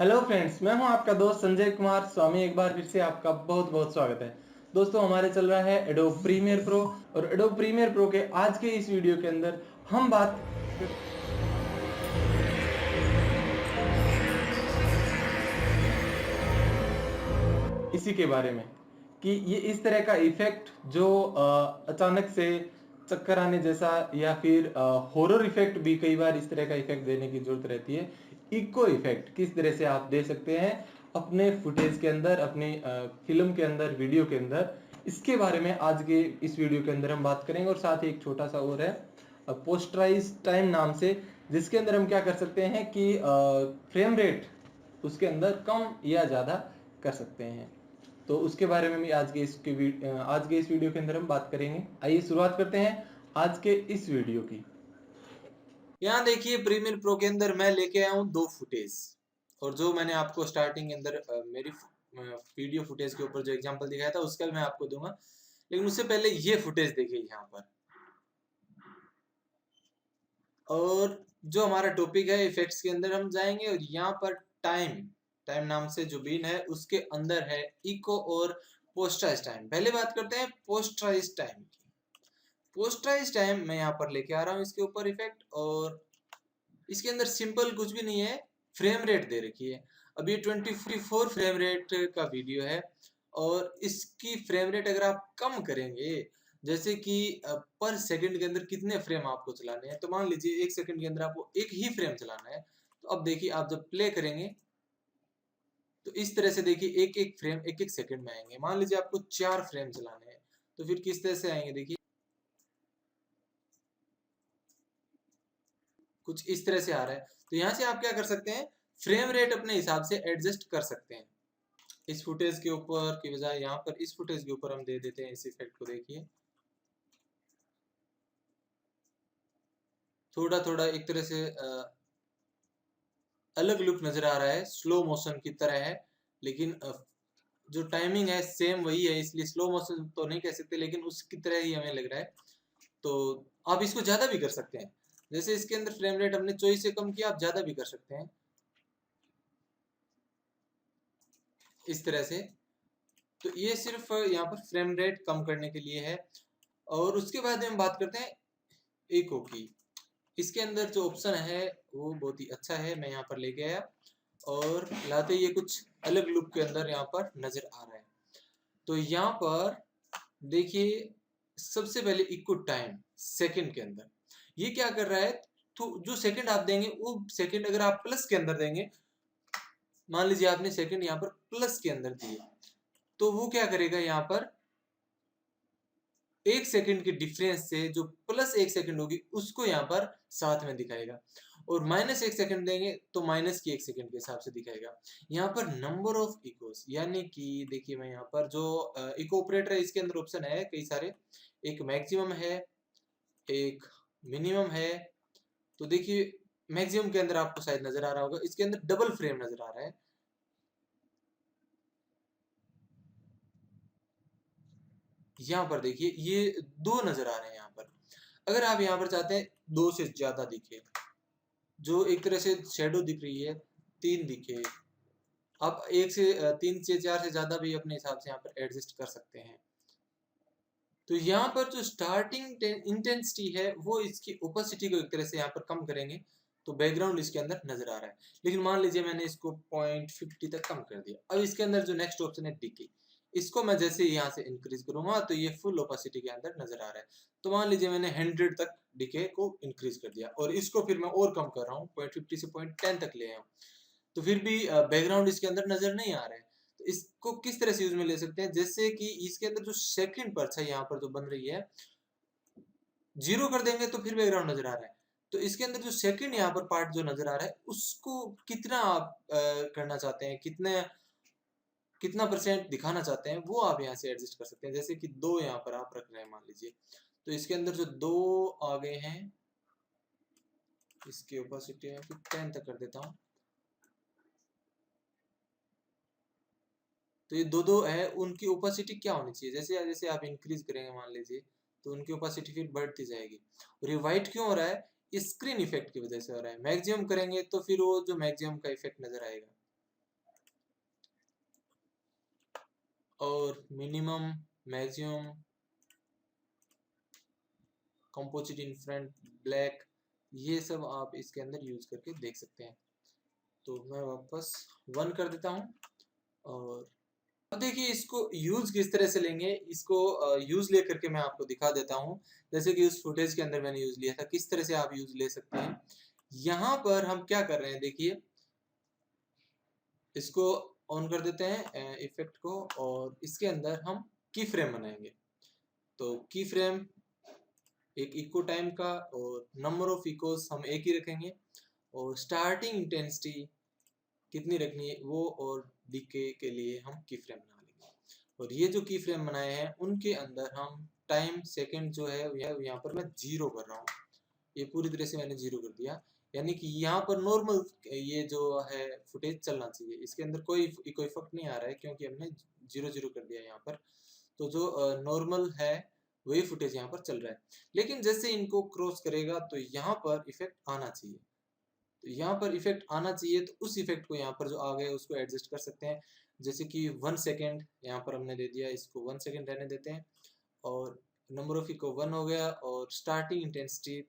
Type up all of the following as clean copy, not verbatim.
Hello friends, मैं हूं आपका दोस्त संजय कुमार स्वामी। एक बार फिर से आपका बहुत बहुत स्वागत है। दोस्तों, हमारे चल रहा है एडोब प्रीमियर प्रो और एडोब प्रीमियर प्रो के आज के इस वीडियो के अंदर हम बात इसी के बारे में कि ये इस तरह का इफेक्ट जो अचानक से चक्कर आने जैसा या फिर हॉरर इफेक्ट भी कई बार इस तरह का इफेक्ट देने की जरूरत रहती है। इको इफेक्ट किस तरह से आप दे सकते हैं अपने फुटेज के अंदर, अपनी फिल्म के अंदर, वीडियो के अंदर, इसके बारे में आज के इस वीडियो के अंदर हम बात करेंगे। और साथ ही एक छोटा सा और है पोस्टराइज टाइम नाम से, जिसके अंदर हम क्या कर सकते हैं कि फ्रेम रेट उसके अंदर कम या ज्यादा कर सकते हैं। तो उसके बारे में भी आज के इस वीडियो के अंदर हम बात करेंगे। आइए शुरुआत करते हैं आज के इस वीडियो की। यहाँ देखिए प्रीमियर प्रो के अंदर मैं लेके आया हूँ दो फुटेज। और जो मैंने आपको स्टार्टिंग के अंदर मेरी वीडियो फुटेज के ऊपर जो एग्जांपल दिखाया था उसका मैं आपको दूंगा, लेकिन उससे पहले ये फुटेज देखिए यहाँ पर। और जो हमारा टॉपिक है इफेक्ट्स के अंदर हम जाएंगे और यहाँ पर टाइम टाइम नाम से जो बीन है उसके अंदर है इको और पोस्टराइज टाइम। पहले बात करते हैं पोस्टराइज टाइम की। पोस्टराइज टाइम मैं यहाँ पर लेके आ रहा हूँ इसके ऊपर इफेक्ट, और इसके अंदर सिंपल कुछ भी नहीं है, फ्रेम रेट दे रखी है। अब ये 24 फ्रेम रेट का वीडियो है और इसकी फ्रेम रेट अगर आप कम करेंगे, जैसे कि पर सेकंड के अंदर कितने फ्रेम आपको चलाने हैं, तो मान लीजिए 1 सेकंड के अंदर आपको एक ही फ्रेम चलाना है। तो अब देखिए आप जब प्ले करेंगे तो इस तरह से देखिए एक एक फ्रेम एक एक सेकंड में आएंगे। मान लीजिए आपको 4 फ्रेम चलाने हैं तो फिर किस तरह से आएंगे, देखिए कुछ इस तरह से आ रहा है। तो यहाँ से आप क्या कर सकते हैं, फ्रेम रेट अपने हिसाब से एडजस्ट कर सकते हैं। इस फुटेज के ऊपर की बजाय यहाँ पर इस फुटेज के ऊपर हम दे देते हैं इस इफेक्ट को। देखिए थोड़ा थोड़ा एक तरह से अलग लुक नजर आ रहा है, स्लो मोशन की तरह है, लेकिन जो टाइमिंग है सेम वही है, इसलिए स्लो मोशन तो नहीं कह सकते, लेकिन उसकी तरह ही हमें लग रहा है। तो आप इसको ज्यादा भी कर सकते हैं, जैसे इसके अंदर फ्रेम रेट हमने 24 से कम किया, आप ज्यादा भी कर सकते हैं इस तरह से। तो ये सिर्फ यहाँ पर फ्रेम रेट कम करने के लिए है। और उसके बाद हम बात करते हैं इको की। इसके अंदर जो ऑप्शन है वो बहुत ही अच्छा है, मैं यहाँ पर लेके आया और लाते ये कुछ अलग लुक के अंदर यहाँ पर नजर आ रहा है। तो यहाँ पर देखिए सबसे पहले इको टाइम सेकंड के अंदर ये क्या कर रहा है, तो जो सेकंड आप देंगे वो सेकंड अगर आप प्लस के अंदर देंगे, मान लीजिए आपने सेकंड यहाँ पर प्लस के अंदर दिए, तो वो क्या करेगा, यहाँ पर 1 सेकंड के डिफरेंस से जो +1 सेकंड होगी उसको यहाँ पर साथ में दिखाएगा। और -1 सेकंड देंगे तो माइनस की 1 सेकंड के हिसाब से दिखाएगा। यहाँ पर नंबर ऑफ इकोस, यानी कि देखिए मैं यहाँ पर जो इको ऑपरेटर है इसके अंदर ऑप्शन है कई सारे, एक मैक्सिमम है, एक मिनिमम है। तो देखिए मैक्सिमम के अंदर आपको शायद नजर आ रहा होगा, इसके अंदर डबल फ्रेम नजर आ रहा है। यहाँ पर देखिए ये दो नजर आ रहे हैं यहाँ पर। अगर आप यहाँ पर चाहते हैं दो से ज्यादा दिखे, जो एक तरह से शेडो दिख रही है, 3 दिखे, आप 3 से 4 से ज्यादा भी अपने हिसाब से यहाँ पर एडजस्ट कर सकते हैं। तो यहाँ पर जो स्टार्टिंग इंटेंसिटी है वो इसकी ओपेसिटी को एक तरह से यहाँ पर कम करेंगे तो बैकग्राउंड इसके अंदर नजर आ रहा है। लेकिन मान लीजिए मैंने इसको 0.50 तक कम कर दिया। अब इसके अंदर जो नेक्स्ट ऑप्शन है डिके, इसको मैं जैसे यहाँ से इंक्रीज करूंगा तो ये फुल ओपेसिटी के अंदर नजर आ रहा है। तो मान लीजिए मैंने 100 तक डिके को इंक्रीज कर दिया और इसको फिर मैं और कम कर रहा हूँ, 0.50 से 0.10 तक ले आया हूँ, तो फिर भी बैकग्राउंड इसके अंदर नजर नहीं आ रहा है। तो इसको किस तरह से यूज में ले सकते हैं, जैसे कि इसके अंदर जो सेकंड परछाई यहाँ पर जो बन रही है, 0 कर देंगे तो फिर बैकग्राउंड नजर आ रहा है। तो इसके अंदर जो सेकंड यहाँ पर पार्ट जो नजर आ रहा है उसको कितना आप करना चाहते हैं, कितना परसेंट दिखाना चाहते हैं, वो आप यहाँ से एडजस्ट कर सकते हैं। जैसे कि 2 यहाँ पर आप रख रहे हैं मान लीजिए, तो इसके अंदर जो 2 आ गए हैं, इसकी ओपेसिटी है फिर 10 तक कर देता हूँ। तो ये दो दो है, उनकी ओपेसिटी क्या होनी चाहिए, जैसे जैसे आप इंक्रीज करेंगे मान लीजिए तो उनकी ओपेसिटी फिर बढ़ती जाएगी। और ये व्हाइट क्यों हो रहा है, स्क्रीन इफेक्ट की वजह से हो रहा है। मैक्सिमम करेंगे तो फिर वो जो मैक्सिमम का इफेक्ट नजर आएगा। और minimum, maximum, composite in front, black, ये सब आप इसके अंदर यूज करके देख सकते हैं। तो मैं वापस 1 कर देता हूँ। और अब देखिए इसको यूज किस तरह से लेंगे, इसको यूज ले करके मैं आपको दिखा देता हूँ। जैसे कि उस फुटेज के अंदर मैंने यूज लिया था, किस तरह से आप यूज ले सकते हैं। यहाँ पर हम क्या कर रहे हैं, देखिए इसको ऑन कर देते हैं इफेक्ट को, और इसके अंदर हम की फ्रेम बनाएंगे। तो की फ्रेम एक इको टाइम का, और नंबर ऑफ इकोस हम एक ही रखेंगे, और स्टार्टिंग इंटेंसिटी कितनी रखनी है वो, और डीके के लिए हम की फ्रेम बना लेंगे। और ये जो की फ्रेम बनाए हैं उनके अंदर हम टाइम सेकंड जो है यहाँ पर मैं 0 कर रहा हूँ। ये पूरी तरह से मैंने 0 कर दिया, यानी कि यहाँ पर नॉर्मल ये जो है फुटेज चलना चाहिए, इसके अंदर कोई इफेक्ट नहीं आ रहा है क्योंकि हमने 0 कर दिया यहाँ पर। तो जो नॉर्मल है वही फुटेज यहाँ पर चल रहा है। लेकिन जैसे इनको क्रॉस करेगा तो यहाँ पर इफेक्ट आना चाहिए। तो यहाँ पर इफेक्ट आना चाहिए, तो उस इफेक्ट को यहाँ पर जो आ गया उसको एडजस्ट कर सकते हैं। जैसे कि 1 सेकेंड यहाँ पर हमने दे दिया, इसको 1 सेकेंड रहने देते हैं, और नंबर ऑफ इको 1 हो गया, और स्टार्टिंग इंटेंसिटी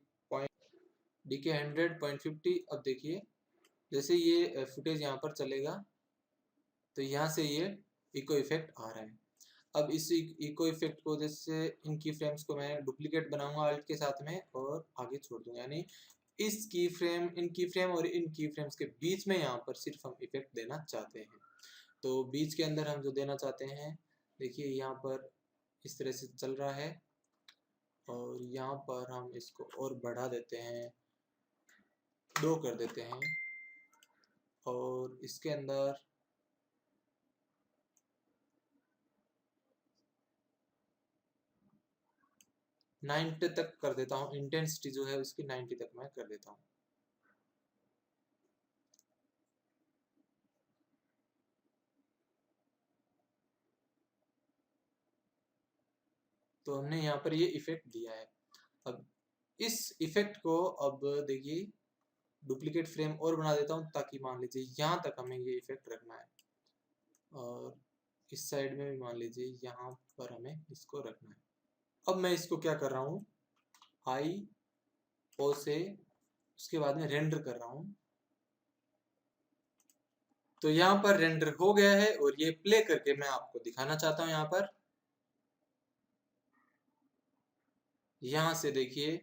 डीके 100.50। अब देखिए जैसे ये फुटेज यहाँ पर चलेगा तो यहाँ से ये इको इफेक्ट आ रहा है। अब इस इको इफेक्ट को, जैसे इनकी फ्रेम्स को मैं डुप्लीकेट बनाऊंगा अल्ट के साथ में और आगे छोड़ दूंगा, यानी इस की फ्रेम, इन की फ्रेम और इन की फ्रेम्स के बीच में यहाँ पर सिर्फ हम इफेक्ट देना चाहते हैं। तो बीच के अंदर हम जो देना चाहते हैं, देखिए यहाँ पर इस तरह से चल रहा है, और यहाँ पर हम इसको और बढ़ा देते हैं, 2 कर देते हैं, और इसके अंदर नाइन्टी तक कर देता हूँ। इंटेंसिटी जो है उसकी 90 तक मैं कर देता हूँ। तो हमने यहाँ पर ये इफेक्ट दिया है। अब इस इफेक्ट को, अब देखिए डुप्लीकेट फ्रेम और बना देता हूँ, ताकि मान लीजिए यहाँ तक हमें ये इफेक्ट रखना है, और इस साइड में भी मान लीजिए यहाँ पर हमें इसको रखना है। अब मैं इसको क्या कर रहा हूँ, आई ओ से उसके बाद में रेंडर कर रहा हूँ। तो यहाँ पर रेंडर हो गया है, और ये प्ले करके मैं आपको दिखाना चाहता हूँ। यहाँ पर यहाँ से देखिए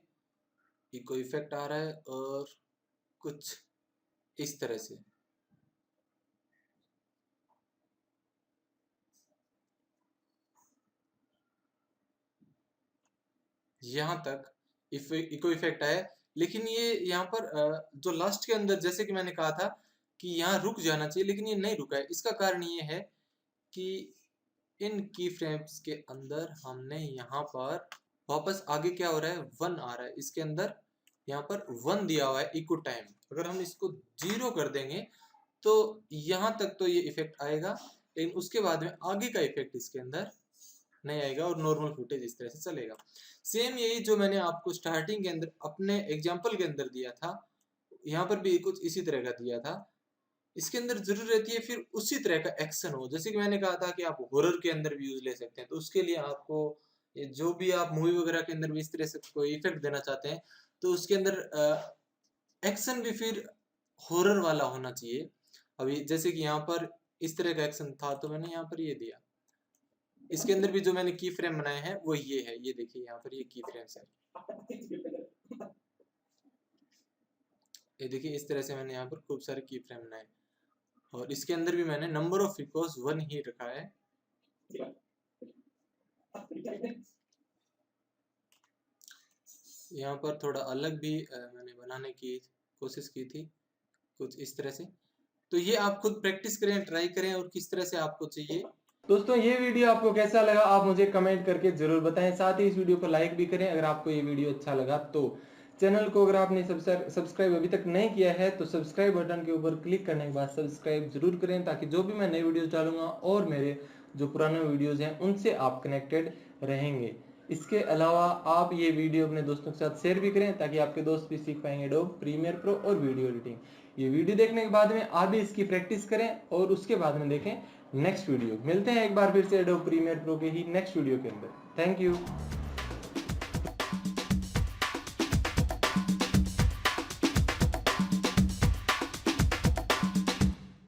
इको इफेक्ट आ रहा है, और कुछ इस तरह से। यहाँ तक इको इफेक्ट है, लेकिन ये यहाँ पर जो लास्ट के अंदर, जैसे कि मैंने कहा था कि यहाँ रुक जाना चाहिए, लेकिन ये नहीं रुका है। इसका कारण ये है कि इन की फ्रेम्स के अंदर हमने यहाँ पर वापस आगे क्या हो रहा है, 1 आ रहा है इसके अंदर, यहाँ पर 1 दिया हुआ है इको टाइम। अगर हम इसको 0 कर देंगे तो यहाँ तक तो ये इफेक्ट आएगा, लेकिन उसके बाद में आगे का इफेक्ट इसके अंदर नहीं आएगा, और नॉर्मल फुटेज इस तरह से चलेगा। सेम यही जो मैंने आपको स्टार्टिंग के अंदर अपने एग्जांपल के अंदर दिया था, यहाँ पर भी कुछ इसी तरह का दिया था। इसके अंदर जरूर रहती है फिर उसी तरह का एक्शन हो। जैसे कि मैंने कहा था कि आप हॉरर के अंदर भी यूज ले सकते हैं, तो उसके लिए आपको जो भी आप मूवी वगैरह के अंदर भी इस तरह से कोई इफेक्ट देना चाहते हैं, तो उसके अंदर एक्शन भी फिर हॉरर वाला होना चाहिए। अभी जैसे कि यहाँ पर इस तरह का एक्शन था, तो मैंने यहाँ पर ये दिया। इसके अंदर भी जो मैंने की फ्रेम बनाए हैं वो ये है, ये देखिए यहाँ पर ये की फ्रेम्स है। ये देखिए इस तरह से मैंने यहाँ पर खूब सारे की फ्रेम बनाए, और इसके अंदर भी मैंने नंबर ऑफ इकोस 1 ही रखा है। यहाँ पर थोड़ा अलग भी मैंने बनाने की कोशिश की थी, कुछ इस तरह से। तो ये आप खुद प्रैक्टिस करें, ट्राई करें, और किस तरह से आपको चाहिए। दोस्तों ये वीडियो आपको कैसा लगा आप मुझे कमेंट करके जरूर बताएं। साथ ही इस वीडियो को लाइक भी करें अगर आपको ये वीडियो अच्छा लगा तो। चैनल को अगर आपने सब्सक्राइब अभी तक नहीं किया है तो सब्सक्राइब बटन के ऊपर क्लिक करने के बाद सब्सक्राइब जरूर करें, ताकि जो भी मैं नई वीडियो डालूंगा और मेरे जो पुराने वीडियोज हैं उनसे आप कनेक्टेड रहेंगे। इसके अलावा आप ये वीडियो अपने दोस्तों के साथ शेयर भी करें ताकि आपके दोस्त भी सीख पाएंगे एडोब प्रीमियर प्रो और वीडियो एडिटिंग। ये वीडियो देखने के बाद में आप भी इसकी प्रैक्टिस करें और उसके बाद में देखें नेक्स्ट वीडियो। मिलते हैं एक बार फिर से एडोब प्रीमियर प्रो के ही नेक्स्ट वीडियो के अंदर। Thank you.